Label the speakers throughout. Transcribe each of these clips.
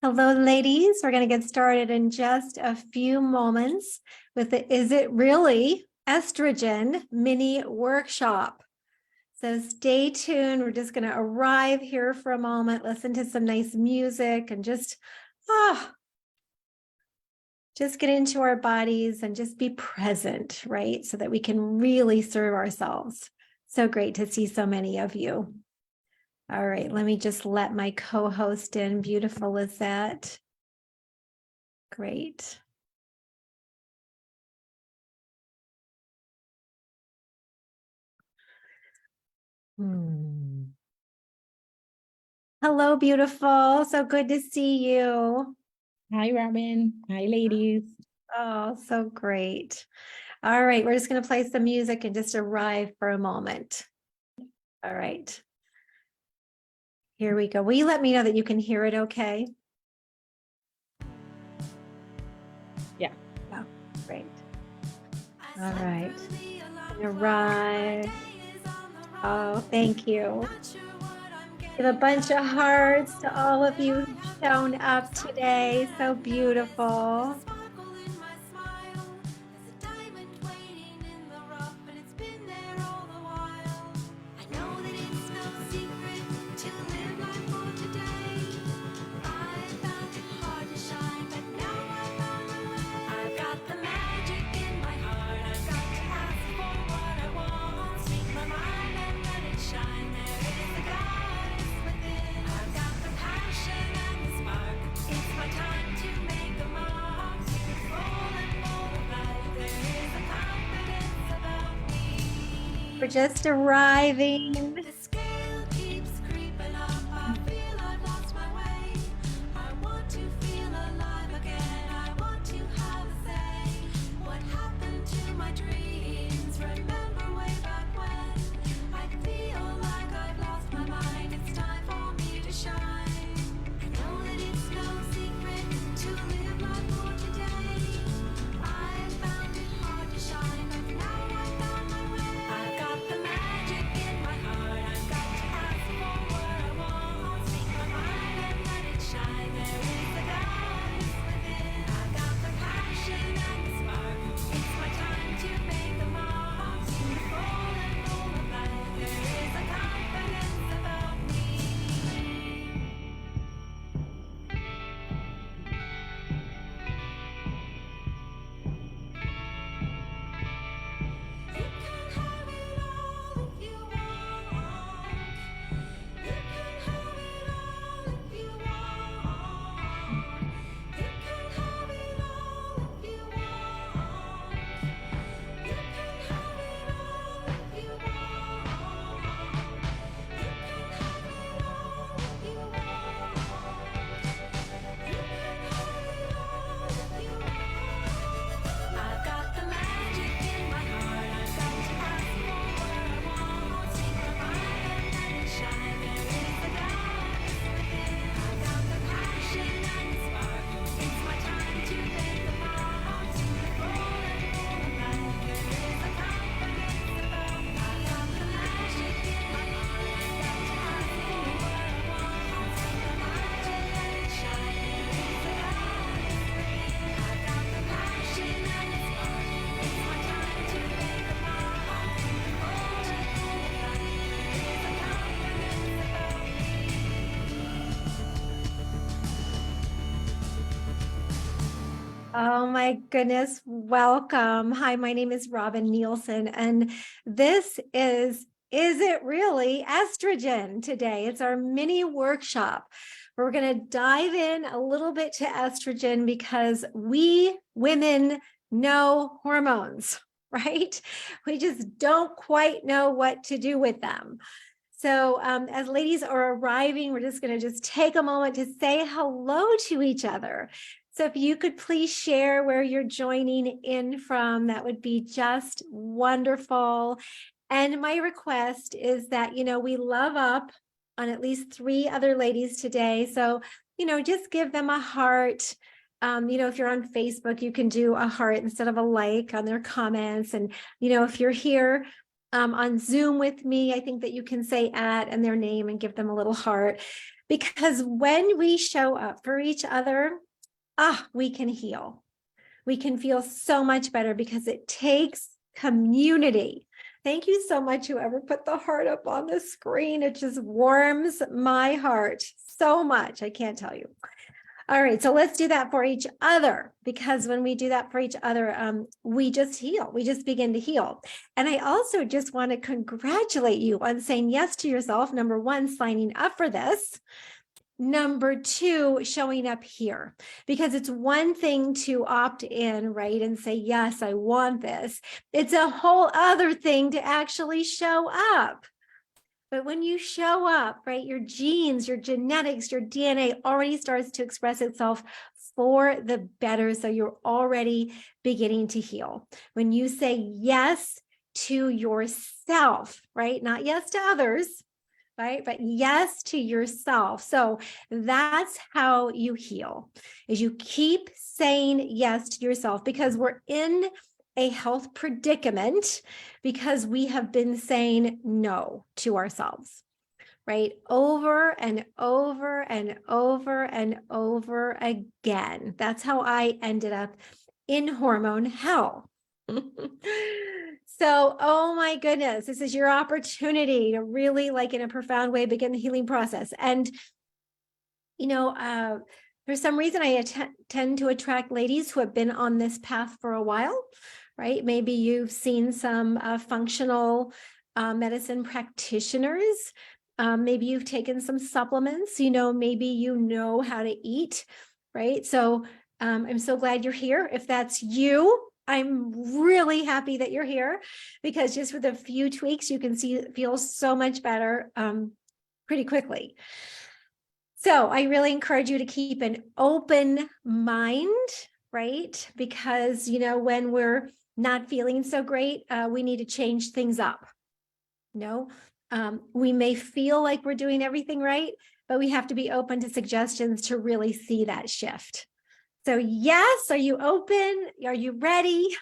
Speaker 1: Hello, ladies. We're going to get started in just a few moments with the Is It Really Estrogen mini workshop. So stay tuned. We're just going to arrive here for a moment, listen to some nice music, and just get into our bodies and just be present, right? So that we can really serve ourselves. So great to see so many of you. All right, let me just let my co-host in. Beautiful Lizette. Great. Hello, beautiful. So good to see you.
Speaker 2: Hi, Robin. Hi, ladies.
Speaker 1: Oh, so great. All right, we're just going to play some music and just arrive for a moment. All right. Here we go. Will you let me know that you can hear it okay?
Speaker 2: Yeah.
Speaker 1: Oh, great. All right. Arrive. Oh, thank you. Give a bunch of hearts to all of you who've shown up today. So beautiful. We're just arriving. Oh my goodness. Welcome. Hi, my name is Robin Nielsen, and this is It Really Estrogen today? It's our mini workshop. We're going to dive in a little bit to estrogen because we women know hormones, right? We just don't quite know what to do with them. So as ladies are arriving, we're just going to just take a moment to say hello to each other. So if you could please share where you're joining in from, that would be just wonderful. And my request is that, we love up on at least 3 other ladies today. So, just give them a heart. If you're on Facebook, you can do a heart instead of a like on their comments. And, if you're here on Zoom with me, I think that you can say @ and their name and give them a little heart, because when we show up for each other, we can heal. We can feel so much better because it takes community. Thank you so much, whoever put the heart up on the screen. It just warms my heart so much. I can't tell you. All right, so let's do that for each other, because when we do that for each other, we just heal. We just begin to heal. And I also just want to congratulate you on saying yes to yourself. Number one, signing up for this. Number two, showing up here, because it's one thing to opt in, right, and say, yes, I want this. It's a whole other thing to actually show up. But when you show up, right, your genes, your genetics, your DNA already starts to express itself for the better. So you're already beginning to heal. When you say yes to yourself, right, not yes to others, right, but yes to yourself. So that's how you heal, is you keep saying yes to yourself, because we're in a health predicament because we have been saying no to ourselves, right? Over and over and over and over again. That's how I ended up in hormone hell. So, oh my goodness, this is your opportunity to really, like, in a profound way, begin the healing process. And, for some reason, I tend to attract ladies who have been on this path for a while, right? Maybe you've seen some functional medicine practitioners. Maybe you've taken some supplements, maybe you know how to eat, right? So I'm so glad you're here. If that's you, I'm really happy that you're here, because just with a few tweaks, you can feel so much better pretty quickly. So I really encourage you to keep an open mind, right? Because, when we're not feeling so great, we need to change things up. We may feel like we're doing everything right, but we have to be open to suggestions to really see that shift. So yes, are you open? Are you ready?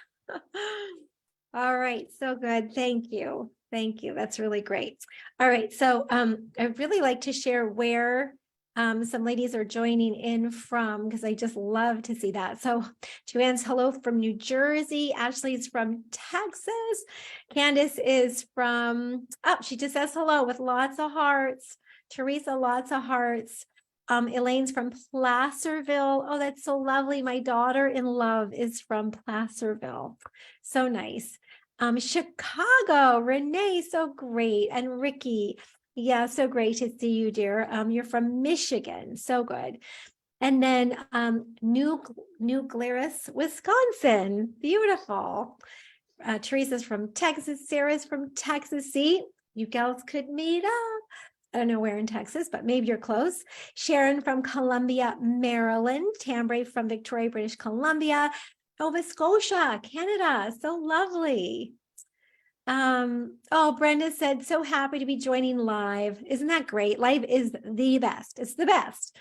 Speaker 1: All right, so good. Thank you. Thank you. That's really great. All right, so I'd really like to share where some ladies are joining in from, because I just love to see that. So Joanne's hello from New Jersey. Ashley's from Texas. Candace is from, she just says hello with lots of hearts. Teresa, lots of hearts. Elaine's from Placerville. Oh, that's so lovely. My daughter in love is from Placerville. So nice. Chicago, Renee, so great. And Ricky, yeah, so great to see you, dear. You're from Michigan, so good. And then New Glarus, Wisconsin, beautiful. Teresa's from Texas. Sarah's from Texas. See, you gals could meet up. I don't know where in Texas, but maybe you're close. Sharon from Columbia, Maryland. Tambray from Victoria, British Columbia. Nova Scotia, Canada. So lovely. Brenda said, so happy to be joining live. Isn't that great? Live is the best. It's the best.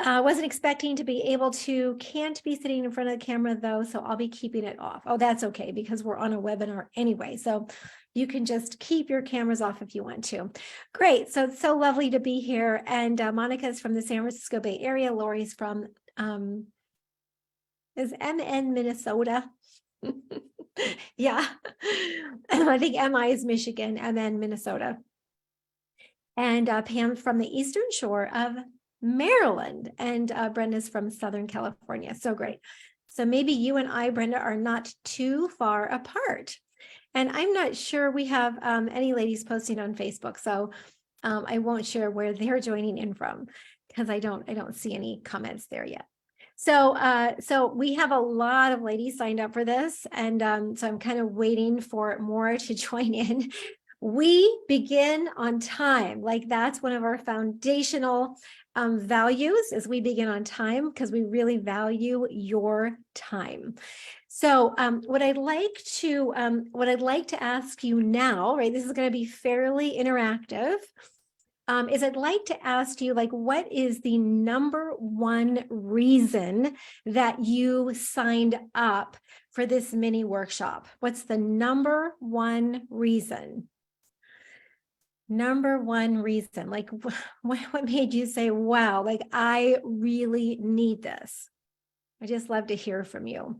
Speaker 1: Wasn't expecting to be able to, can't be sitting in front of the camera though, so I'll be keeping it off. Oh, that's okay, because we're on a webinar anyway. So you can just keep your cameras off if you want to. Great, so it's so lovely to be here. And Monica's from the San Francisco Bay Area. Lori's from, is MN Minnesota? Yeah, I think MI is Michigan and then Minnesota. And Pam's from the Eastern Shore of Maryland, and Brenda's from Southern California. So great. So maybe you and I, Brenda, are not too far apart. And I'm not sure we have any ladies posting on Facebook, so I won't share where they're joining in from, because I don't see any comments there yet. So we have a lot of ladies signed up for this, and so I'm kind of waiting for more to join in. We begin on time. Like, that's one of our foundational values, is we begin on time, because we really value your time. So what I'd like to ask you now, right? This is going to be fairly interactive. is I'd like to ask you, like, what is the number one reason that you signed up for this mini workshop? What's the number one reason? Number one reason, like, what made you say, wow, like, I really need this? I just love to hear from you.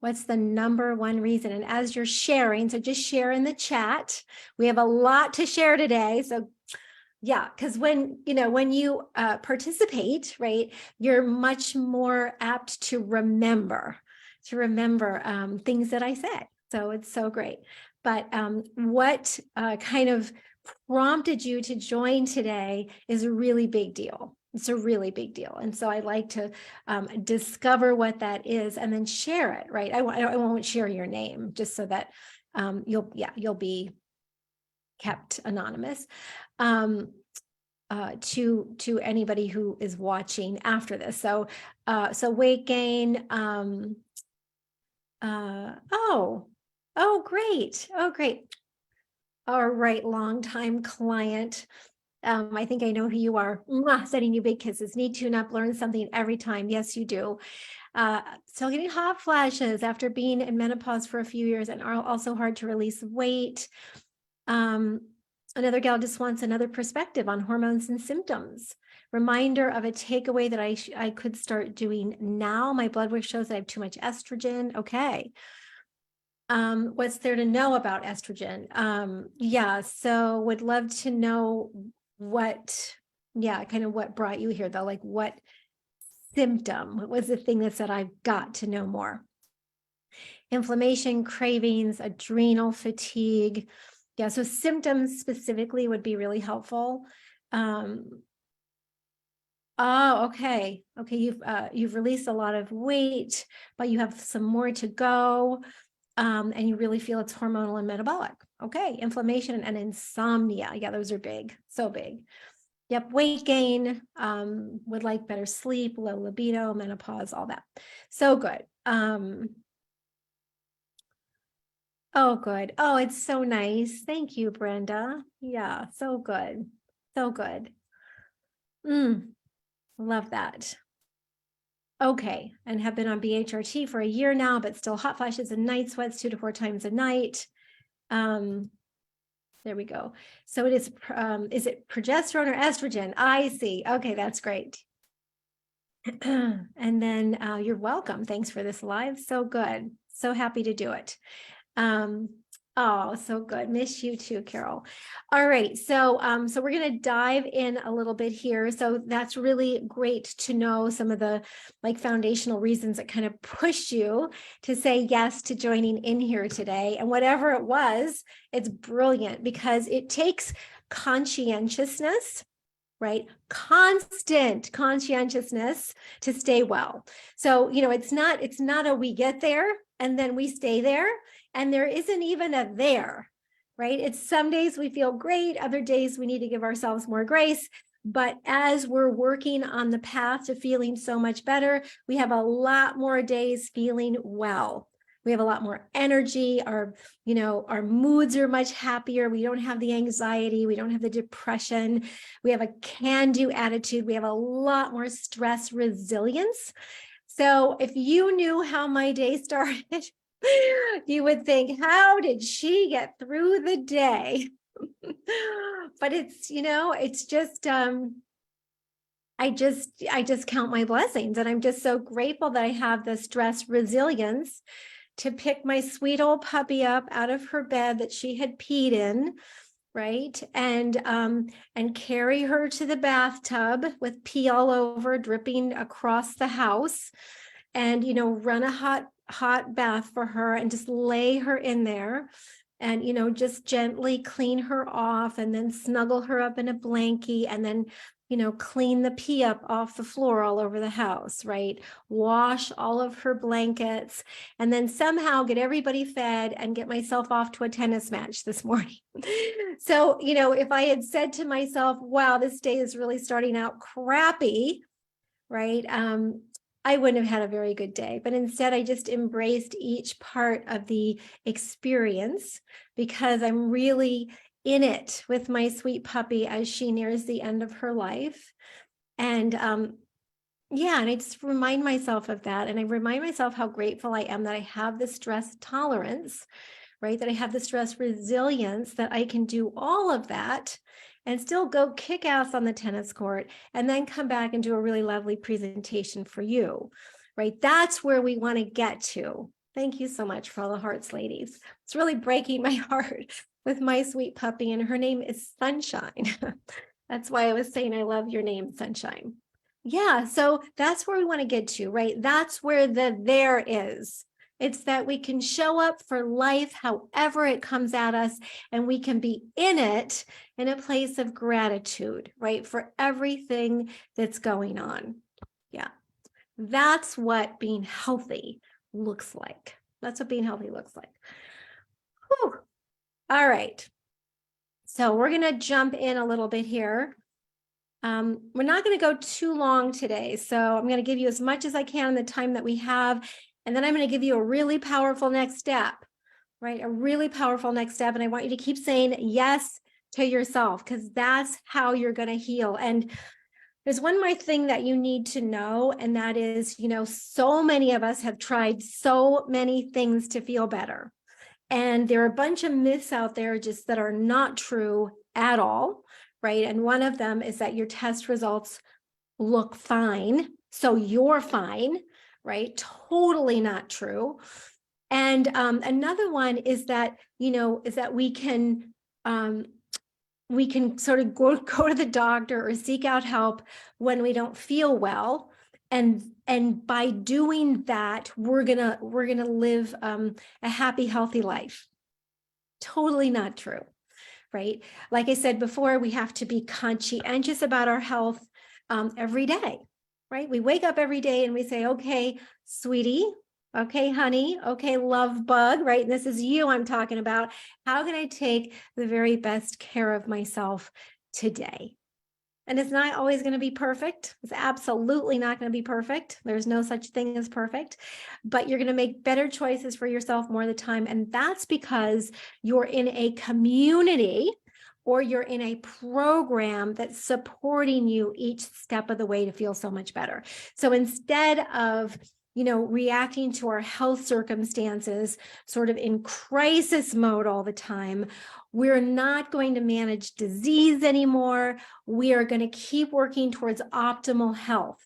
Speaker 1: What's the number one reason? And as you're sharing, so just share in the chat. We have a lot to share today. So yeah, because when you participate, right, you're much more apt to remember things that I said. So it's so great. But what kind of prompted you to join today is a really big deal. It's a really big deal. And so I like to discover what that is and then share it, right? I won't share your name just so that you'll be kept anonymous to anybody who is watching after this. So weight gain. Great. Oh, great. All right, longtime client. I think I know who you are. Mwah, sending you big kisses. Need tune up, learn something every time. Yes, you do. Still getting hot flashes after being in menopause for a few years and are also hard to release weight. Another gal just wants another perspective on hormones and symptoms. Reminder of a takeaway that I could start doing now. My blood work shows that I have too much estrogen. Okay. What's there to know about estrogen? Yeah, so would love to know kind of what brought you here though, like what symptom, what was the thing that said I've got to know more? Inflammation, cravings, adrenal fatigue. Yeah, so symptoms specifically would be really helpful. Okay. Okay, you've released a lot of weight, but you have some more to go. And you really feel it's hormonal and metabolic. Okay, inflammation and insomnia. Yeah, those are big, so big. Yep, weight gain, would like better sleep, low libido, menopause, all that. So good. Oh, good. Oh, it's so nice. Thank you, Brenda. Yeah, so good. So good. Love that. Okay, and have been on BHRT for a year now, but still hot flashes and night sweats 2 to 4 times a night. There we go. So it is it progesterone or estrogen? I see. Okay, that's great. And then you're welcome. Thanks for this live. So good. So happy to do it. Oh, so good. Miss you too, Carol. All right. So we're going to dive in a little bit here. So that's really great to know some of the like foundational reasons that kind of push you to say yes to joining in here today. And whatever it was, it's brilliant because it takes conscientiousness, right? Constant conscientiousness to stay well. So, it's not a we get there and then we stay there. And there isn't even a there, right? It's some days we feel great, other days we need to give ourselves more grace. But as we're working on the path to feeling so much better, we have a lot more days feeling well. We have a lot more energy. Our moods are much happier. We don't have the anxiety. We don't have the depression. We have a can-do attitude. We have a lot more stress resilience. So if you knew how my day started, you would think, how did she get through the day? But it's just, I just count my blessings, and I'm just so grateful that I have the stress resilience to pick my sweet old puppy up out of her bed that she had peed in, right? And carry her to the bathtub with pee all over, dripping across the house, and run a hot bath for her and just lay her in there and just gently clean her off and then snuggle her up in a blankie and then clean the pee up off the floor all over the house, right? Wash all of her blankets and then somehow get everybody fed and get myself off to a tennis match this morning. So if I had said to myself, wow, this day is really starting out crappy, right? I wouldn't have had a very good day, but instead I just embraced each part of the experience because I'm really in it with my sweet puppy as she nears the end of her life. And yeah, and I just remind myself of that. And I remind myself how grateful I am that I have the stress tolerance, right? That I have the stress resilience, that I can do all of that and still go kick ass on the tennis court and then come back and do a really lovely presentation for you, right? That's where we want to get to. Thank you so much for all the hearts, ladies. It's really breaking my heart with my sweet puppy, and her name is Sunshine. That's why I was saying I love your name, Sunshine. Yeah, so that's where we want to get to, right? That's where the there is. It's that we can show up for life however it comes at us, and we can be in it in a place of gratitude, right? For everything that's going on. Yeah, that's what being healthy looks like. That's what being healthy looks like. Whew. All right. So we're going to jump in a little bit here. We're not going to go too long today, so I'm going to give you as much as I can in the time that we have, and then I'm going to give you a really powerful next step, right? A really powerful next step, and I want you to keep saying yes to yourself, because that's how you're going to heal. And there's one more thing that you need to know, and that is, so many of us have tried so many things to feel better, and there are a bunch of myths out there just that are not true at all. Right. And one of them is that your test results look fine, so you're fine, right? Totally not true. And another one is that, we can sort of go to the doctor or seek out help when we don't feel well. And by doing that, we're gonna live a happy, healthy life. Totally not true. Right? Like I said before, we have to be conscientious about our health every day, right? We wake up every day and we say, okay, sweetie, okay, honey, okay, love bug, right? And this is you I'm talking about. How can I take the very best care of myself today? And it's not always going to be perfect. It's absolutely not going to be perfect. There's no such thing as perfect, but you're going to make better choices for yourself more of the time. And that's because you're in a community or you're in a program that's supporting you each step of the way to feel so much better. So instead of reacting to our health circumstances sort of in crisis mode all the time, we're not going to manage disease anymore. We are going to keep working towards optimal health,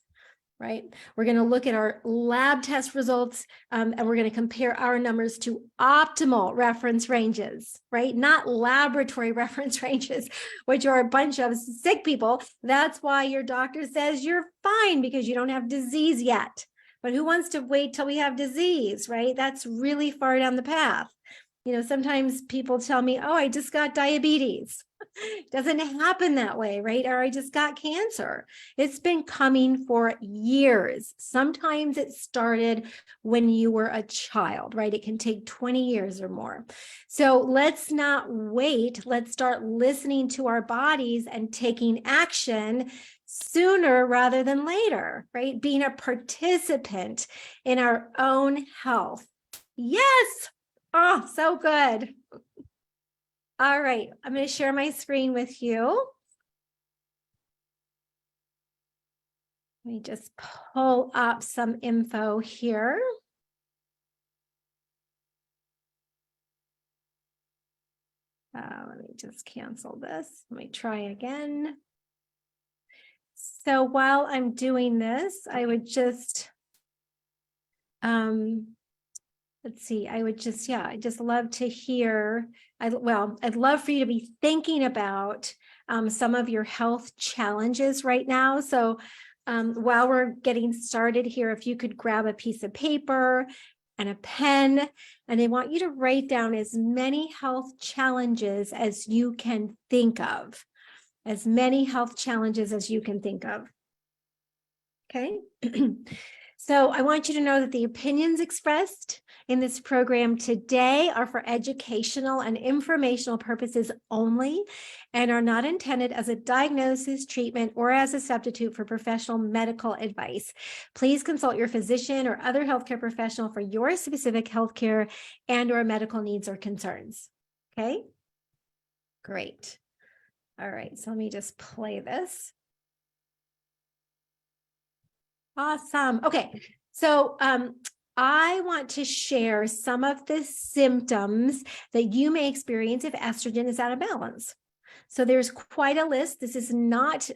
Speaker 1: right? We're going to look at our lab test results and we're going to compare our numbers to optimal reference ranges, right? Not laboratory reference ranges, which are a bunch of sick people. That's why your doctor says you're fine because you don't have disease yet. But who wants to wait till we have disease, right? That's really far down the path. Sometimes people tell me, oh, I just got diabetes. Doesn't happen that way, right? Or I just got cancer. It's been coming for years. Sometimes it started when you were a child, right? It can take 20 years or more. So let's not wait. Let's start listening to our bodies and taking action sooner rather than later, right? Being a participant in our own health. Yes. Oh, so good. All right, I'm going to share my screen with you. Let me just pull up some info here. Let me just cancel this. Let me try again. So while I'm doing this, I would just, let's see, I just love to hear, I'd love for you to be thinking about some of your health challenges right now. So while we're getting started here, if you could grab a piece of paper and a pen, and I want you to write down as many health challenges as you can think of, as many health challenges as you can think of. Okay. So I want you to know that the opinions expressed in this program today are for educational and informational purposes only and are not intended as a diagnosis, treatment, or as a substitute for professional medical advice. Please consult your physician or other healthcare professional for your specific healthcare and/or medical needs or concerns. Okay? Great. All right, so let me just play this. Awesome. Okay, so I want to share some of the symptoms that you may experience if estrogen is out of balance. So there's quite a list. This is not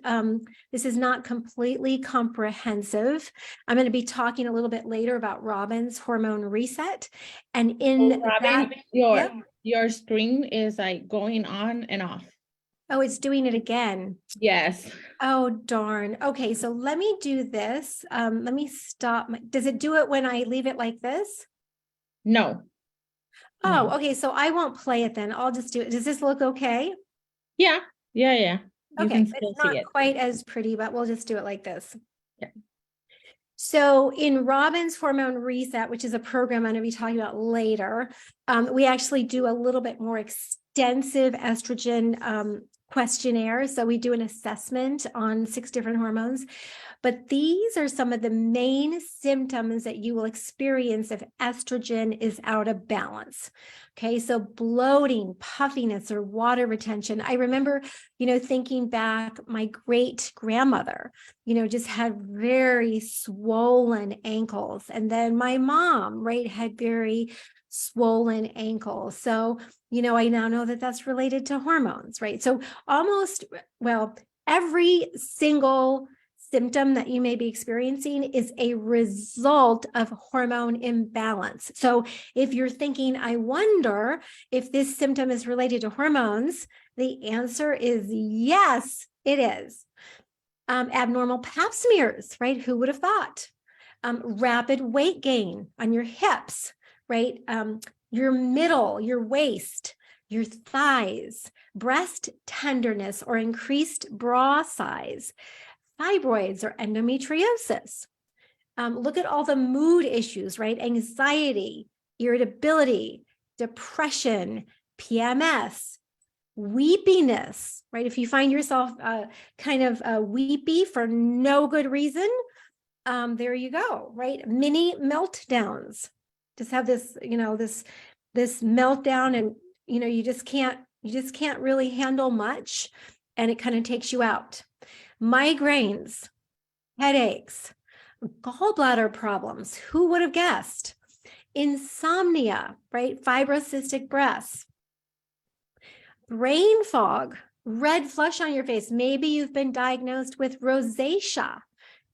Speaker 1: completely comprehensive. I'm going to be talking a little bit later about Robin's hormone reset, and in
Speaker 2: Robin,
Speaker 1: that,
Speaker 2: your screen is like going on and off.
Speaker 1: oh, it's doing it again.
Speaker 2: Yes.
Speaker 1: Oh, darn. Okay, so let me do this. Let me stop. Does it do it when I leave it like this?
Speaker 2: No.
Speaker 1: Oh,
Speaker 2: No.
Speaker 1: okay. So I won't play it then. I'll just do it. Does this look okay?
Speaker 2: Yeah. You
Speaker 1: Okay,
Speaker 2: can
Speaker 1: it's
Speaker 2: still
Speaker 1: not
Speaker 2: see it.
Speaker 1: quite as pretty, but we'll just do it like this.
Speaker 2: Yeah.
Speaker 1: So in Robin's Hormone Reset, which is a program I'm going to be talking about later, we actually do a little bit more extensive estrogen questionnaire. So we do an assessment on 6 different hormones. But these are some of the main symptoms that you will experience if estrogen is out of balance. Okay, so bloating, puffiness, or water retention. I remember, thinking back, my great grandmother, just had very swollen ankles. And then my mom, right, had very swollen ankles. So, I now know that that's related to hormones, right? So every single symptom that you may be experiencing is a result of hormone imbalance. So if you're thinking, I wonder if this symptom is related to hormones, the answer is yes, it is. Abnormal pap smears, right? Who would have thought? Rapid weight gain on your hips, right? Your middle, your waist, your thighs, breast tenderness or increased bra size, fibroids or endometriosis. Look at all the mood issues, right? Anxiety, irritability, depression, PMS, weepiness, right? If you find yourself kind of weepy for no good reason, there you go, right? Mini meltdowns. Just have this, this meltdown, and you just can't really handle much, and it kind of takes you out. Migraines, headaches, gallbladder problems. Who would have guessed? Insomnia, right? Fibrocystic breasts, brain fog, red flush on your face. Maybe you've been diagnosed with rosacea.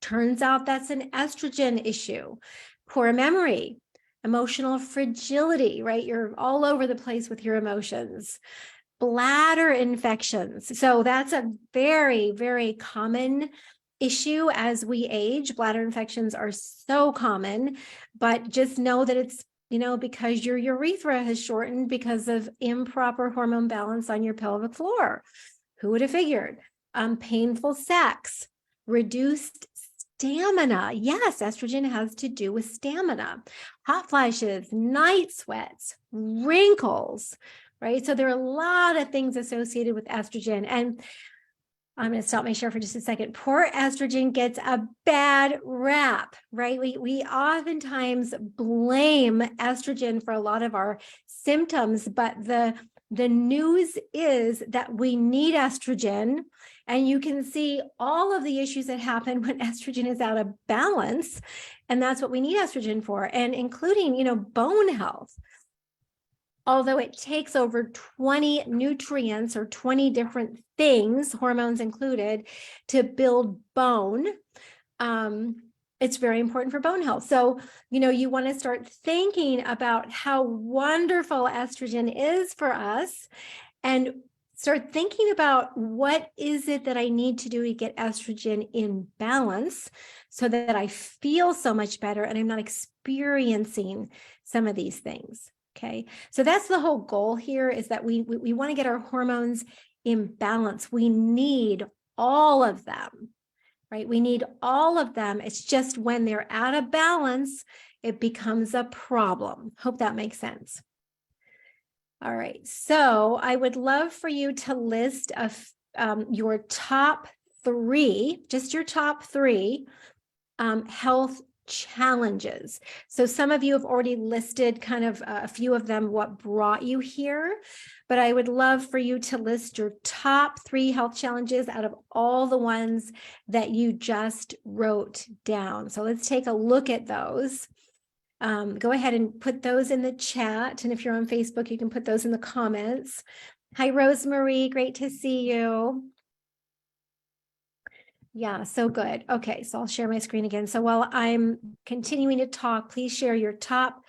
Speaker 1: Turns out that's an estrogen issue. Poor memory, emotional fragility, right? You're all over the place with your emotions. Bladder infections. So that's a very, very common issue as we age. Bladder infections are so common, but just know that it's, because your urethra has shortened because of improper hormone balance on your pelvic floor. Who would have figured? Painful sex, reduced stamina. Yes, estrogen has to do with stamina. Hot flashes, night sweats, wrinkles, right? So there are a lot of things associated with estrogen. And I'm going to stop my share for just a second. Poor estrogen gets a bad rap, right? We oftentimes blame estrogen for a lot of our symptoms, but the news is that we need estrogen, and you can see all of the issues that happen when estrogen is out of balance, and that's what we need estrogen for, and including, bone health. Although it takes over 20 nutrients or 20 different things, hormones included, to build bone, it's very important for bone health. So, you want to start thinking about how wonderful estrogen is for us, and start thinking about what is it that I need to do to get estrogen in balance so that I feel so much better and I'm not experiencing some of these things. Okay, so that's the whole goal here, is that we want to get our hormones in balance. We need all of them, right? We need all of them. It's just when they're out of balance, it becomes a problem. Hope that makes sense. All right, so I would love for you to list your top 3, just your top 3 health challenges. So some of you have already listed kind of a few of them, what brought you here, but I would love for you to list your top 3 health challenges out of all the ones that you just wrote down. So let's take a look at those. Go ahead and put those in the chat. And if you're on Facebook, you can put those in the comments. Hi, Rosemary. Great to see you. Yeah, so good. Okay, so I'll share my screen again. So while I'm continuing to talk, please share your top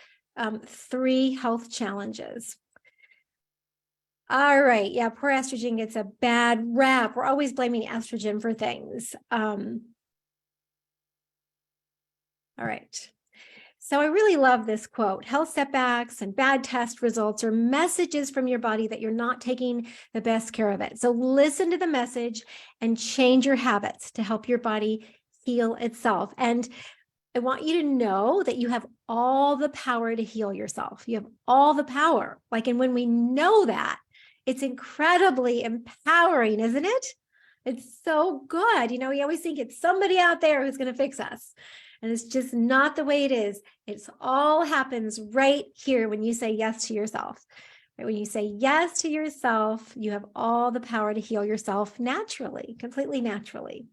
Speaker 1: 3 health challenges. All right. Yeah, poor estrogen gets a bad rap. We're always blaming estrogen for things. All right. So I really love this quote. Health setbacks and bad test results are messages from your body that you're not taking the best care of it. So listen to the message and change your habits to help your body heal itself. And I want you to know that you have all the power to heal yourself. You have all the power. And when we know that, it's incredibly empowering, isn't it? It's so good. We always think it's somebody out there who's going to fix us. And it's just not the way it is. It's all happens right here when you say yes to yourself. Right? When you say yes to yourself, you have all the power to heal yourself naturally, completely naturally.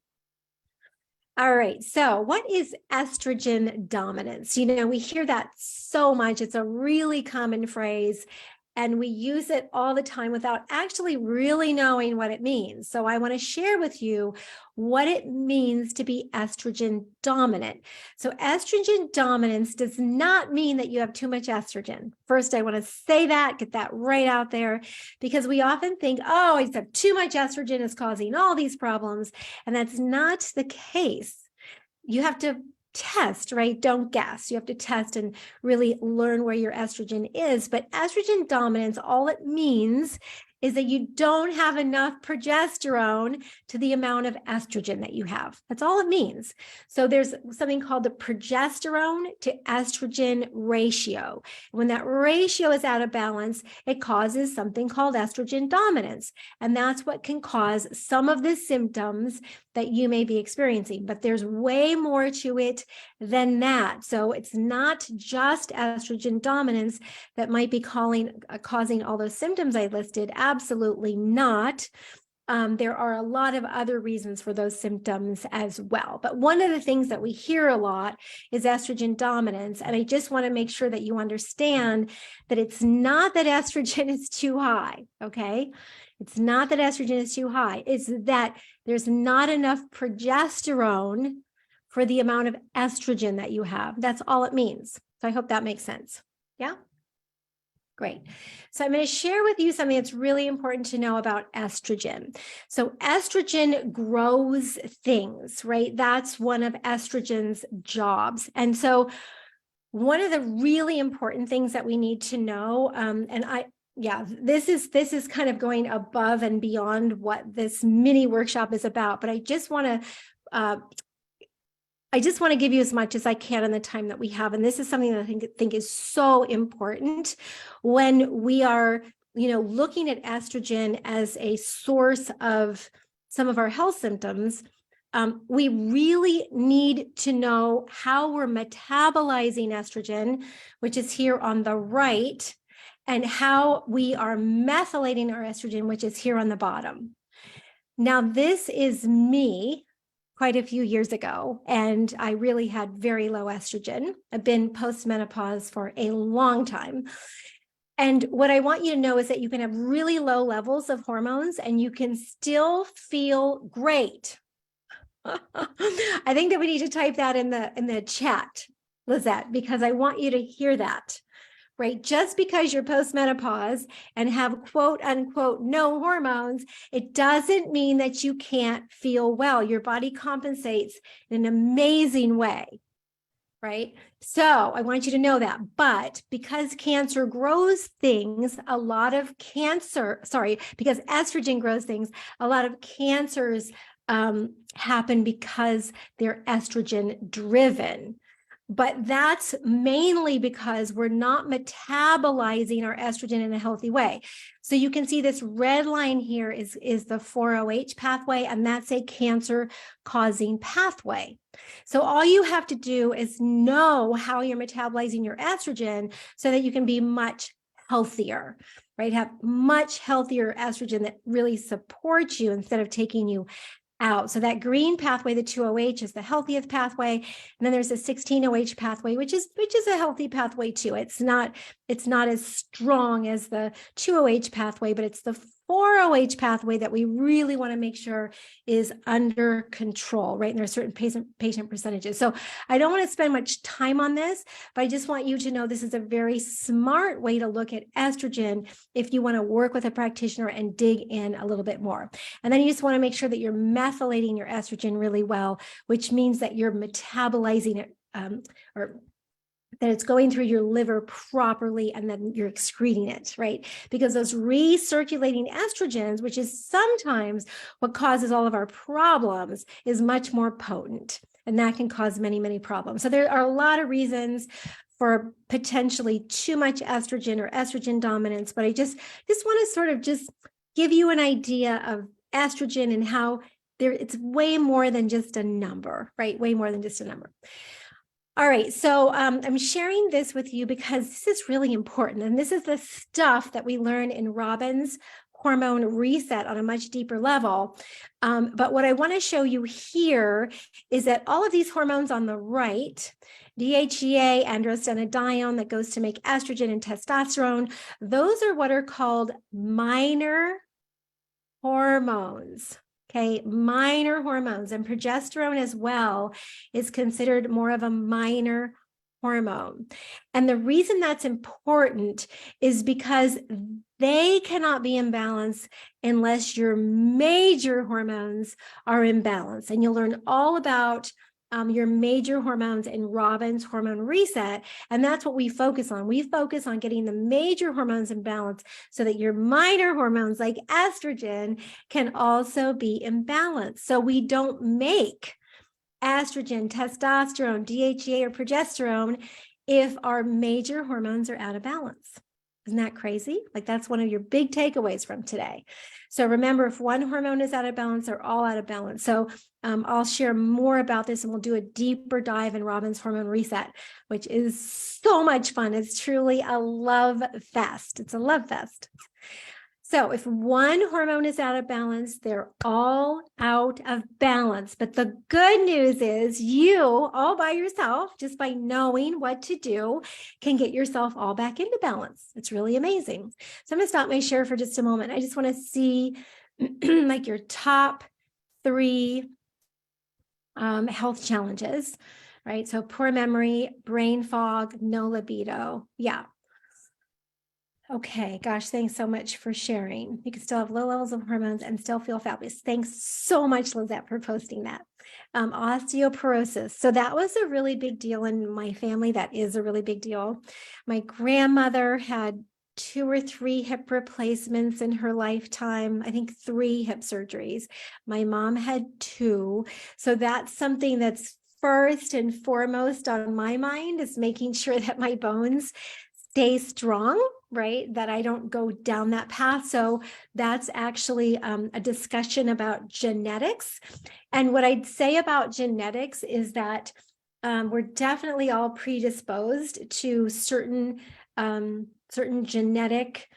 Speaker 1: All right. So what is estrogen dominance? We hear that so much. It's a really common phrase. And we use it all the time without actually really knowing what it means. So I want to share with you what it means to be estrogen dominant. So estrogen dominance does not mean that you have too much estrogen. First, I want to say that, get that right out there, because we often think, oh, I just have too much estrogen is causing all these problems. And that's not the case. You have to test, right? Don't guess. You have to test and really learn where your estrogen is. But estrogen dominance, all it means is that you don't have enough progesterone to the amount of estrogen that you have. That's all it means. So there's something called the progesterone to estrogen ratio. When that ratio is out of balance, it causes something called estrogen dominance. And that's what can cause some of the symptoms that you may be experiencing. But there's way more to it than that. So it's not just estrogen dominance that might be causing all those symptoms I listed. Absolutely not. There are a lot of other reasons for those symptoms as well. But one of the things that we hear a lot is estrogen dominance. And I just want to make sure that you understand that it's not that estrogen is too high, okay? It's not that estrogen is too high. It's that there's not enough progesterone for the amount of estrogen that you have. That's all it means. So I hope that makes sense. Yeah? Great. So I'm going to share with you something that's really important to know about estrogen. So estrogen grows things, right? That's one of estrogen's jobs. And so one of the really important things that we need to know, this is kind of going above and beyond what this mini workshop is about, but I just want to give you as much as I can in the time that we have. And this is something that I think is so important when we are, looking at estrogen as a source of some of our health symptoms. We really need to know how we're metabolizing estrogen, which is here on the right, and how we are methylating our estrogen, which is here on the bottom. Now, this is me quite a few years ago, and I really had very low estrogen. I've been postmenopause for a long time. And what I want you to know is that you can have really low levels of hormones and you can still feel great. I think that we need to type that in the chat, Lizette, because I want you to hear that. Right? Just because you're postmenopause and have quote unquote no hormones, it doesn't mean that you can't feel well. Your body compensates in an amazing way. Right? So I want you to know that. But because cancer grows things, because estrogen grows things, a lot of cancers happen because they're estrogen driven. But that's mainly because we're not metabolizing our estrogen in a healthy way. So you can see this red line here is the 4OH pathway, and that's a cancer-causing pathway. So all you have to do is know how you're metabolizing your estrogen so that you can be much healthier, right? Have much healthier estrogen that really supports you instead of taking you out. So that green pathway, the 2OH, is the healthiest pathway. And then there's a 16OH pathway, which is a healthy pathway too. It's not as strong as the 2OH pathway, but it's the 4OH pathway that we really want to make sure is under control, right? And there are certain patient percentages. So I don't want to spend much time on this, but I just want you to know this is a very smart way to look at estrogen if you want to work with a practitioner and dig in a little bit more. And then you just want to make sure that you're methylating your estrogen really well, which means that you're metabolizing it or that it's going through your liver properly and then you're excreting it, right? Because those recirculating estrogens, which is sometimes what causes all of our problems, is much more potent. And that can cause many, many problems. So there are a lot of reasons for potentially too much estrogen or estrogen dominance, but I just want to sort of just give you an idea of estrogen and how it's way more than just a number, right? Way more than just a number. All right, so I'm sharing this with you because this is really important. And this is the stuff that we learn in Robin's Hormone Reset on a much deeper level. But what I want to show you here is that all of these hormones on the right, DHEA, androstenedione, that goes to make estrogen and testosterone, those are what are called minor hormones. Okay, minor hormones, and progesterone as well is considered more of a minor hormone. And the reason that's important is because they cannot be in balance unless your major hormones are in balance. And you'll learn all about your major hormones in Robin's Hormone Reset. And that's what we focus on. We focus on getting the major hormones in balance so that your minor hormones like estrogen can also be in balance. So we don't make estrogen, testosterone, DHEA, or progesterone if our major hormones are out of balance. Isn't that crazy? Like that's one of your big takeaways from today. So remember, if one hormone is out of balance, they're all out of balance. So I'll share more about this and we'll do a deeper dive in Robin's Hormone Reset, which is so much fun. It's truly a love fest. It's a love fest. So if one hormone is out of balance, they're all out of balance. But the good news is you all by yourself, just by knowing what to do, can get yourself all back into balance. It's really amazing. So I'm going to stop my share for just a moment. I just want to see like your top 3 health challenges, right? So poor memory, brain fog, no libido. Yeah. Okay, gosh, thanks so much for sharing. You can still have low levels of hormones and still feel fabulous. Thanks so much, Lizette, for posting that. Osteoporosis. So that was a really big deal in my family. That is a really big deal. My grandmother had 2 or 3 hip replacements in her lifetime. I think 3 hip surgeries. My mom had 2. So that's something that's first and foremost on my mind, is making sure that my bones stay strong, right? That I don't go down that path. So that's actually a discussion about genetics. And what I'd say about genetics is that we're definitely all predisposed to certain genetic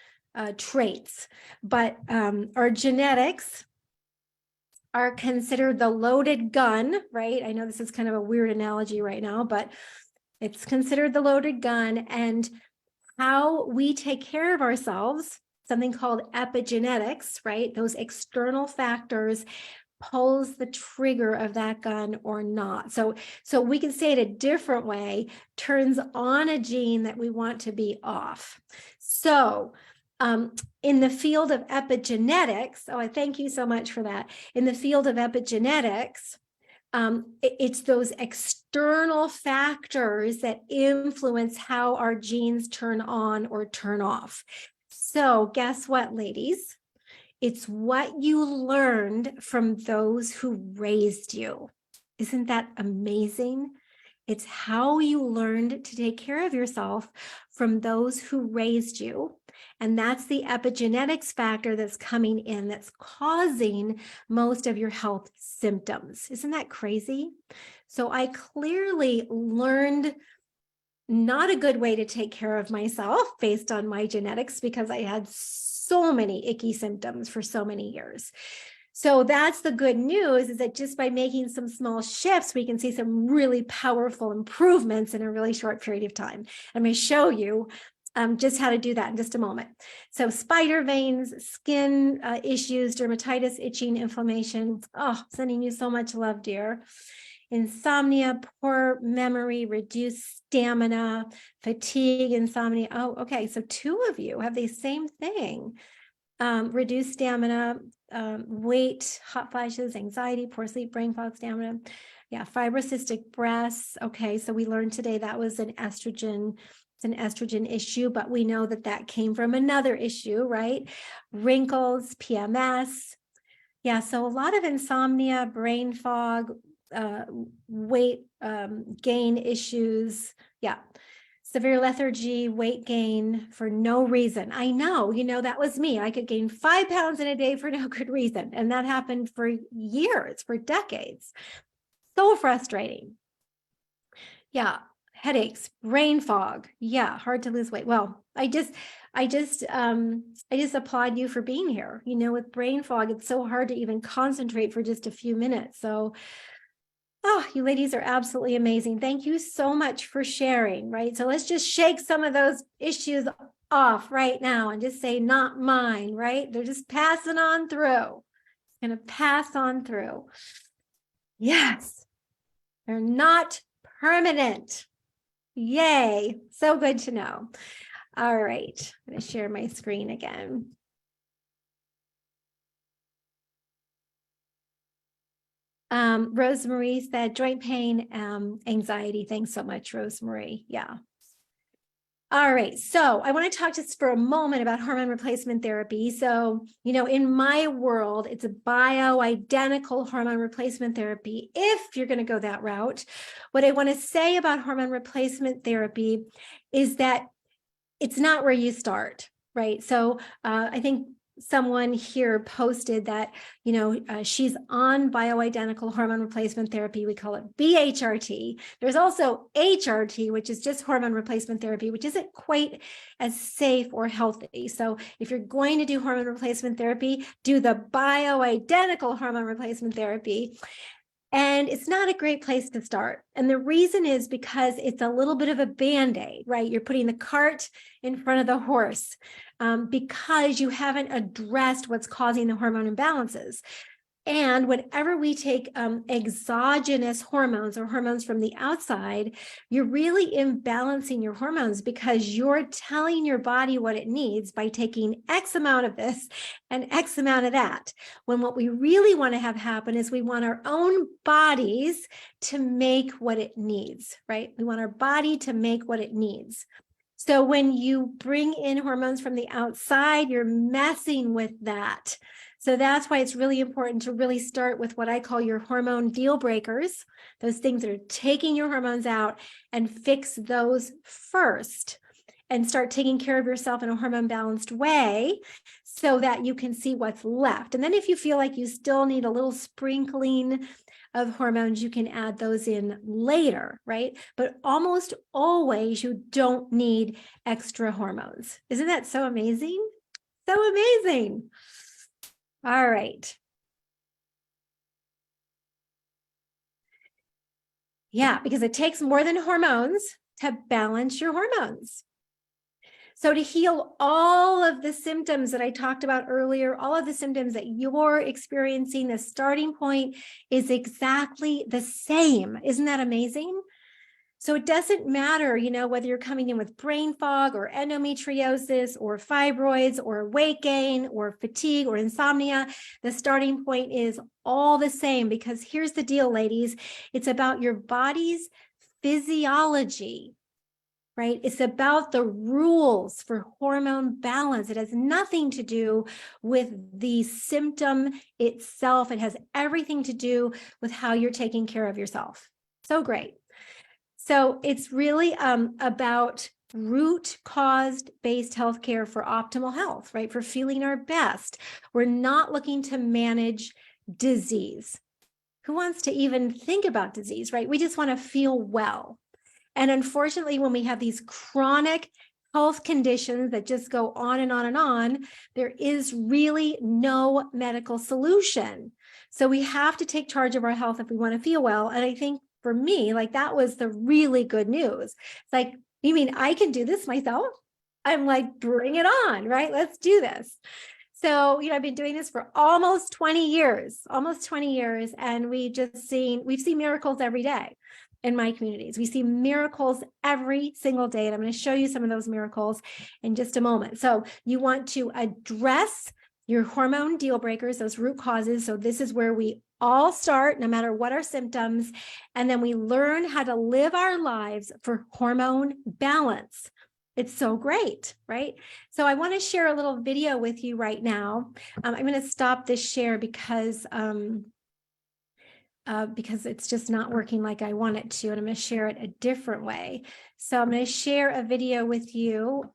Speaker 1: traits, but our genetics are considered the loaded gun, right? I know this is kind of a weird analogy right now, but it's considered the loaded gun. And how we take care of ourselves, something called epigenetics, right? Those external factors pulls the trigger of that gun or not. So we can say it a different way, turns on a gene that we want to be off. So in the field of epigenetics, I thank you so much for that. In the field of epigenetics, it's those external factors that influence how our genes turn on or turn off. So guess what, ladies? It's what you learned from those who raised you. Isn't that amazing? It's how you learned to take care of yourself from those who raised you. And that's the epigenetics factor that's coming in that's causing most of your health symptoms. Isn't that crazy? So I clearly learned not a good way to take care of myself based on my genetics because I had so many icky symptoms for so many years. So that's the good news, is that just by making some small shifts, we can see some really powerful improvements in a really short period of time. I'm going to show you just how to do that in just a moment. So spider veins, skin issues, dermatitis, itching, inflammation. Oh, sending you so much love, dear. Insomnia, poor memory, reduced stamina, fatigue, insomnia. Oh, okay. So 2 of you have the same thing. Reduced stamina, weight, hot flashes, anxiety, poor sleep, brain fog, stamina. Yeah, fibrocystic breasts. Okay, so we learned today that was an estrogen. It's an estrogen issue, but we know that that came from another issue, right? Wrinkles, PMS. Yeah, so a lot of insomnia, brain fog, weight gain issues. Yeah. Severe lethargy, weight gain for no reason. I know, that was me. I could gain 5 pounds in a day for no good reason. And that happened for years, for decades. So frustrating. Yeah. Headaches, brain fog. Yeah. Hard to lose weight. Well, I just applaud you for being here. With brain fog, it's so hard to even concentrate for just a few minutes. So oh, you ladies are absolutely amazing. Thank you so much for sharing, right? So let's just shake some of those issues off right now and just say, not mine, right? They're just passing on through. Going to pass on through. Yes, they're not permanent. Yay. So good to know. All right. I'm going to share my screen again. Rosemarie said joint pain, anxiety. Thanks so much, Rosemarie. Yeah. All right. So I want to talk just for a moment about hormone replacement therapy. So, in my world, it's a bioidentical hormone replacement therapy. If you're going to go that route, what I want to say about hormone replacement therapy is that it's not where you start, right? So I think someone here posted that, she's on bioidentical hormone replacement therapy. We call it BHRT. There's also HRT, which is just hormone replacement therapy, which isn't quite as safe or healthy. So if you're going to do hormone replacement therapy, do the bioidentical hormone replacement therapy. And it's not a great place to start. And the reason is because it's a little bit of a Band-Aid, right? You're putting the cart in front of the horse because you haven't addressed what's causing the hormone imbalances. And whenever we take exogenous hormones or hormones from the outside, you're really imbalancing your hormones because you're telling your body what it needs by taking X amount of this and X amount of that. When what we really want to have happen is we want our own bodies to make what it needs, right? We want our body to make what it needs. So when you bring in hormones from the outside, you're messing with that. So that's why it's really important to really start with what I call your hormone deal breakers, those things that are taking your hormones out, and fix those first and start taking care of yourself in a hormone balanced way so that you can see what's left. And then if you feel like you still need a little sprinkling of hormones, you can add those in later, right? But almost always you don't need extra hormones. Isn't that so amazing? So amazing. All right. Yeah, because it takes more than hormones to balance your hormones. So to heal all of the symptoms that I talked about earlier, all of the symptoms that you're experiencing, the starting point is exactly the same. Isn't that amazing? So it doesn't matter, whether you're coming in with brain fog or endometriosis or fibroids or weight gain or fatigue or insomnia, the starting point is all the same, because here's the deal, ladies. It's about your body's physiology, right? It's about the rules for hormone balance. It has nothing to do with the symptom itself. It has everything to do with how you're taking care of yourself. So great. So it's really about root caused based healthcare for optimal health, right? For feeling our best. We're not looking to manage disease. Who wants to even think about disease, right? We just want to feel well. And unfortunately, when we have these chronic health conditions that just go on and on and on, there is really no medical solution. So we have to take charge of our health if we want to feel well. And I think for me, like that was the really good news. It's like, you mean I can do this myself? I'm like, bring it on, right? Let's do this. So, I've been doing this for almost 20 years, and we've seen miracles every day in my communities. We see miracles every single day. And I'm going to show you some of those miracles in just a moment. So you want to address your hormone deal breakers, those root causes. So this is where we all start, no matter what our symptoms. And then we learn how to live our lives for hormone balance. It's so great, right? So I want to share a little video with you right now. I'm going to stop this share because it's just not working like I want it to, and I'm going to share it a different way. So I'm going to share a video with you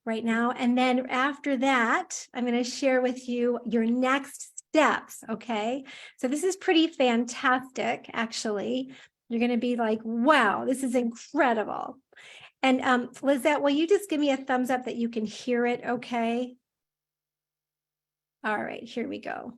Speaker 1: right now, and then after that, I'm going to share with you your next steps, okay? So this is pretty fantastic, actually. You're going to be like, wow, this is incredible. And Lizette, will you just give me a thumbs up that you can hear it okay? All right, here we go.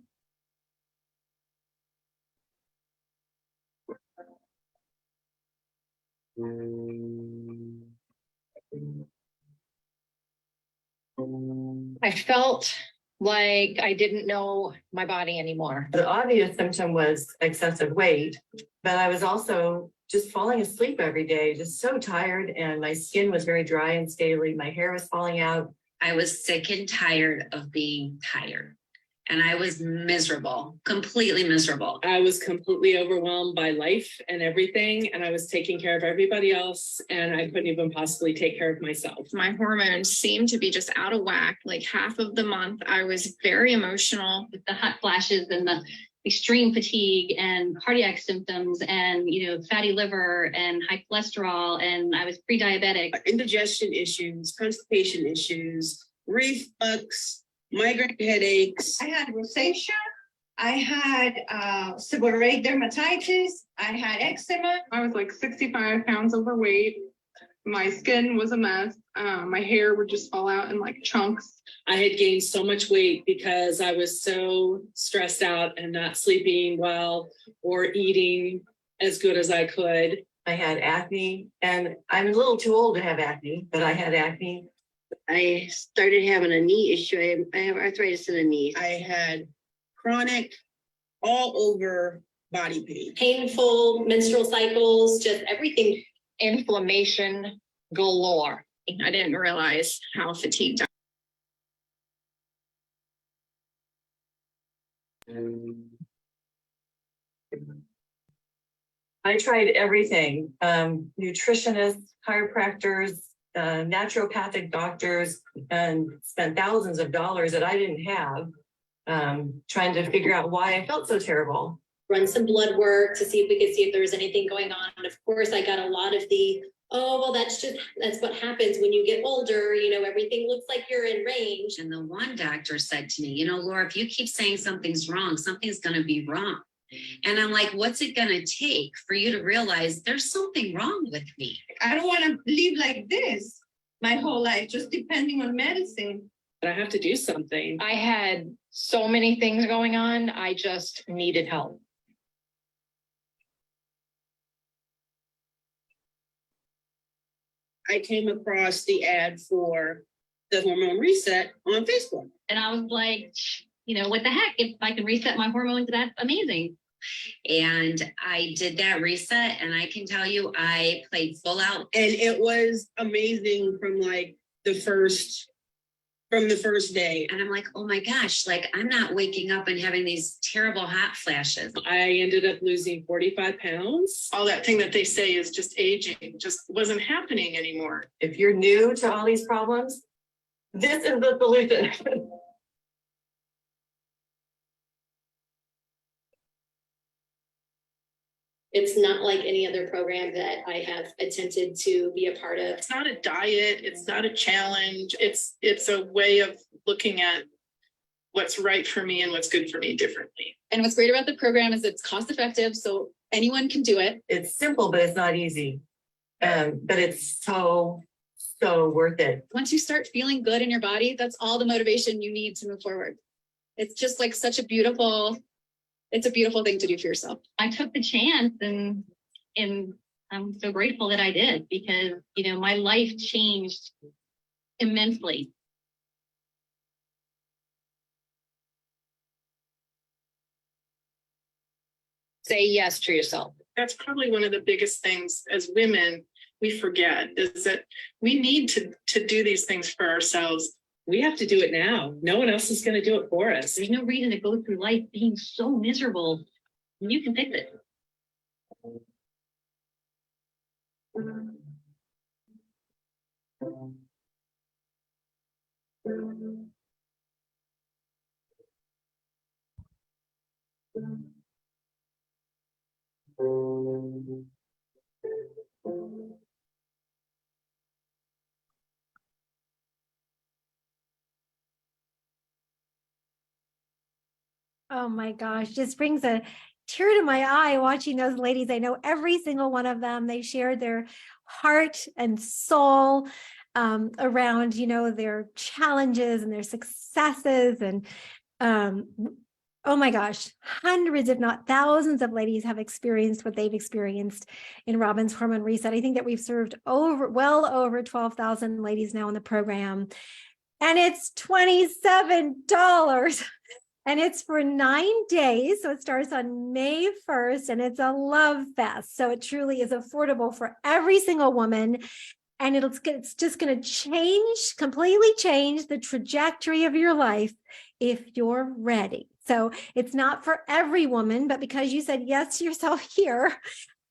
Speaker 3: I felt like I didn't know my body anymore.
Speaker 4: The obvious symptom was excessive weight, but I was also just falling asleep every day, just so tired, and my skin was very dry and scaly. My hair was falling out.
Speaker 5: I was sick and tired of being tired. And I was miserable, completely miserable.
Speaker 6: I was completely overwhelmed by life and everything, and I was taking care of everybody else, and I couldn't even possibly take care of myself.
Speaker 7: My hormones seemed to be just out of whack. Like half of the month, I was very emotional.
Speaker 8: With the hot flashes and the extreme fatigue and cardiac symptoms and, fatty liver and high cholesterol, and I was pre-diabetic.
Speaker 9: Indigestion issues, constipation issues, reflux, migraine headaches.
Speaker 10: I had rosacea. I had seborrheic dermatitis. I had eczema.
Speaker 11: I was like 65 pounds overweight. My skin was a mess. My hair would just fall out in like chunks.
Speaker 6: I had gained so much weight because I was so stressed out and not sleeping well or eating as good as I could.
Speaker 4: I had acne, and I'm a little too old to have acne, but I had acne.
Speaker 12: I started having a knee issue. I have arthritis in the knee.
Speaker 9: I had chronic all over body pain.
Speaker 8: Painful menstrual cycles, just everything.
Speaker 3: Inflammation galore.
Speaker 7: I didn't realize how fatigued
Speaker 4: I tried everything, nutritionists, chiropractors, naturopathic doctors, and spent thousands of dollars that I didn't have, trying to figure out why I felt so terrible.
Speaker 8: Run some blood work to see if we could see if there was anything going on. And of course, I got a lot of the, that's what happens when you get older. Everything looks like you're in range.
Speaker 5: And the one doctor said to me, Laura, if you keep saying something's wrong, something's going to be wrong. And I'm like, what's it going to take for you to realize there's something wrong with me?
Speaker 10: I don't want to live like this my whole life, just depending on medicine.
Speaker 6: But I have to do something.
Speaker 3: I had so many things going on. I just needed help.
Speaker 9: I came across the ad for the hormone reset on Facebook.
Speaker 8: And I was like, what the heck? If I can reset my hormones, that's amazing.
Speaker 5: And I did that reset, and I can tell you, I played full out.
Speaker 9: And it was amazing from the first day.
Speaker 5: And I'm like, oh my gosh, I'm not waking up and having these terrible hot flashes.
Speaker 6: I ended up losing 45 pounds.
Speaker 11: All that thing that they say is just aging just wasn't happening anymore.
Speaker 4: If you're new to all these problems, this is the solution.
Speaker 8: It's not like any other program that I have attempted to be a part of.
Speaker 9: It's not a diet. It's not a challenge. It's a way of looking at what's right for me and what's good for me differently.
Speaker 13: And what's great about the program is it's cost effective, so anyone can do it.
Speaker 4: It's simple, but it's not easy. But it's so worth it.
Speaker 13: Once you start feeling good in your body, that's all the motivation you need to move forward. It's just like it's a beautiful thing to do for yourself.
Speaker 14: I took the chance and I'm so grateful that I did, because, you know, my life changed immensely.
Speaker 3: Say yes to yourself.
Speaker 9: That's probably one of the biggest things as women we forget, is that we need to do these things for ourselves. We have to do it now. No one else is going to do it for us.
Speaker 14: There's no reason to go through life being so miserable. You can fix it.
Speaker 1: Oh my gosh, just brings a tear to my eye watching those ladies. I know every single one of them. They shared their heart and soul around, you know, their challenges and their successes. And oh my gosh, hundreds, if not thousands of ladies have experienced what they've experienced in Robin's Hormone Reset. I think that we've served well over 12,000 ladies now in the program. And it's $27. And it's for 9 days. So it starts on May 1st and it's a love fest. So it truly is affordable for every single woman. And it's just going to completely change the trajectory of your life if you're ready. So it's not for every woman, but because you said yes to yourself here,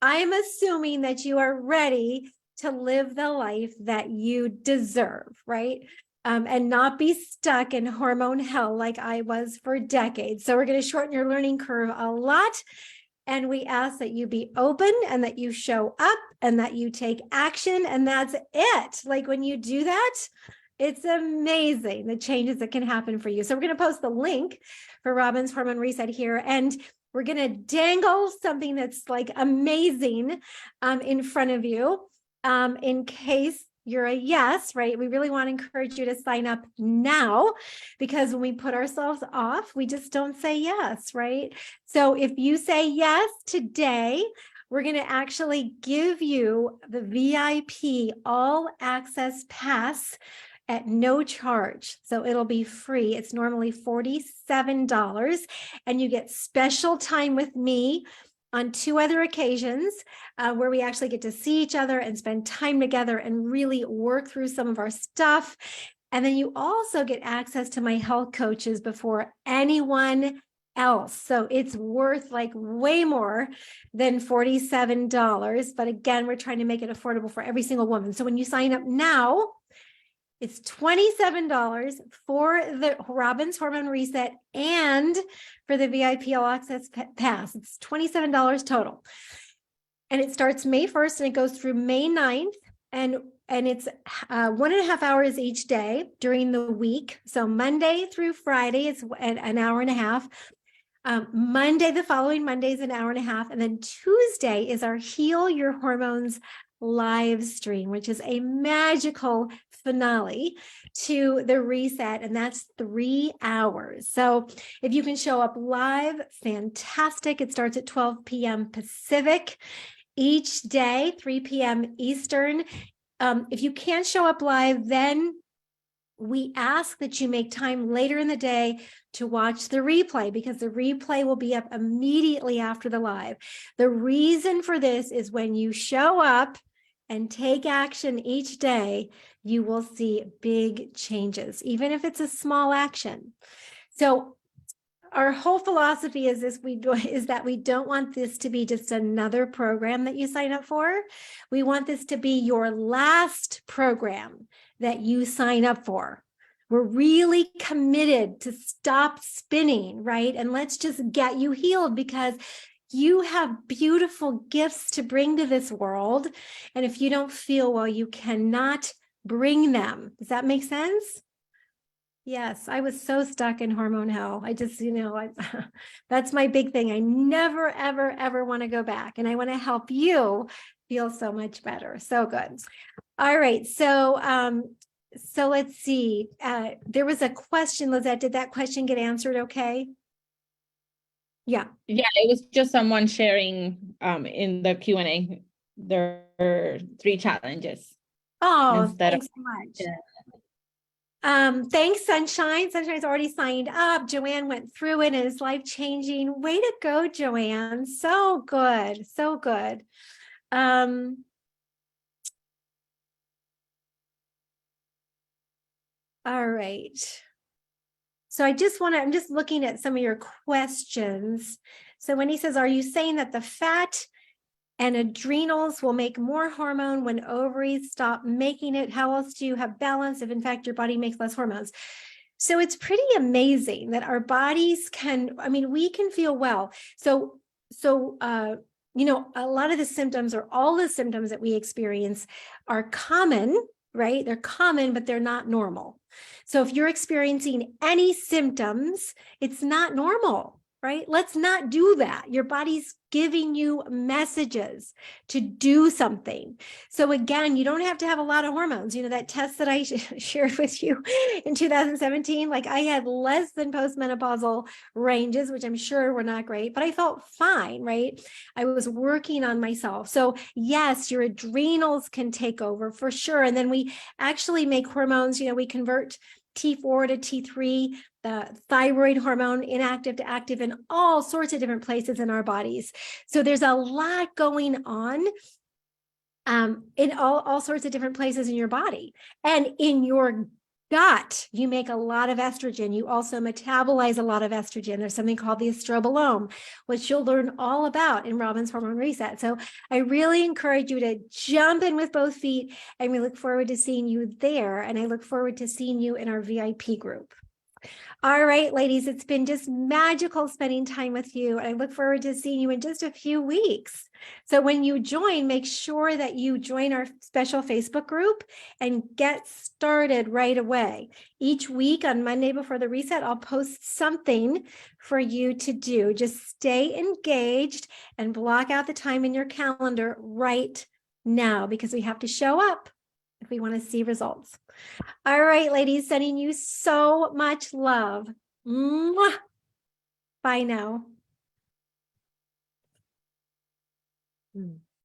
Speaker 1: I'm assuming that you are ready to live the life that you deserve, right? And not be stuck in hormone hell like I was for decades. So we're going to shorten your learning curve a lot. And we ask that you be open and that you show up and that you take action. And that's it. Like when you do that, it's amazing the changes that can happen for you. So we're going to post the link for Robin's Hormone Reset here. And we're going to dangle something that's like amazing in front of you in case you're a yes, right? We really want to encourage you to sign up now, because when we put ourselves off, we just don't say yes, right? So if you say yes today, we're going to actually give you the VIP all access pass at no charge. So it'll be free. It's normally $47 and you get special time with me on 2 other occasions where we actually get to see each other and spend time together and really work through some of our stuff. And then you also get access to my health coaches before anyone else. So it's worth like way more than $47. But again, we're trying to make it affordable for every single woman. So when you sign up now, it's $27 for the Robin's Hormone Reset and for the VIP All Access Pass. It's $27 total. And it starts May 1st and it goes through May 9th. And it's 1.5 hours each day during the week. So Monday through Friday, it's an hour and a half. Monday, the following Monday is an hour and a half. And then Tuesday is our Heal Your Hormones live stream, which is a magical finale to the reset, and that's 3 hours. So if you can show up live, fantastic. It starts at 12 p.m. Pacific each day, 3 p.m. Eastern. If you can't show up live, then we ask that you make time later in the day to watch the replay, because the replay will be up immediately after the live. The reason for this is when you show up and take action each day, you will see big changes, even if it's a small action. So our whole philosophy is that we don't want this to be just another program that you sign up for. We want this to be your last program that you sign up for. We're really committed to stop spinning, right? And let's just get you healed, because You have beautiful gifts to bring to this world. And if you don't feel well, you cannot bring them. Does that make sense? Yes, I was so stuck in hormone hell. I just, that's my big thing. I never, ever, ever want to go back. And I want to help you feel so much better. So good. All right. So let's see. There was a question, Lizette. Did that question get answered okay? Yeah.
Speaker 2: Yeah, it was just someone sharing in the Q&A. There are 3 challenges.
Speaker 1: Oh, thanks so much. Thanks, Sunshine. Sunshine's already signed up. Joanne went through it and it's life-changing. Way to go, Joanne. So good. So good. All right. So I'm just looking at some of your questions. So when he says, are you saying that the fat and adrenals will make more hormone when ovaries stop making it? How else do you have balance if in fact your body makes less hormones? So it's pretty amazing that our bodies can, we can feel well. So a lot of the symptoms or all the symptoms that we experience are common, right? They're common, but they're not normal. So if you're experiencing any symptoms, it's not normal, right? Let's not do that. Your body's giving you messages to do something. So again, you don't have to have a lot of hormones. That test that I shared with you in 2017, like I had less than postmenopausal ranges, which I'm sure were not great, but I felt fine, right? I was working on myself. So yes, your adrenals can take over for sure. And then we actually make hormones, we convert T4 to T3, the thyroid hormone, inactive to active in all sorts of different places in our bodies. So there's a lot going on in all sorts of different places in your body. And in your gut, you make a lot of estrogen. You also metabolize a lot of estrogen. There's something called the estrobolome, which you'll learn all about in Robin's Hormone Reset. So I really encourage you to jump in with both feet, and we look forward to seeing you there. And I look forward to seeing you in our VIP group. All right, ladies, it's been just magical spending time with you. And I look forward to seeing you in just a few weeks. So when you join, make sure that you join our special Facebook group and get started right away. Each week on Monday before the reset, I'll post something for you to do. Just stay engaged and block out the time in your calendar right now, because we have to show up if we want to see results. All right, ladies, sending you so much love. Mwah. Bye now.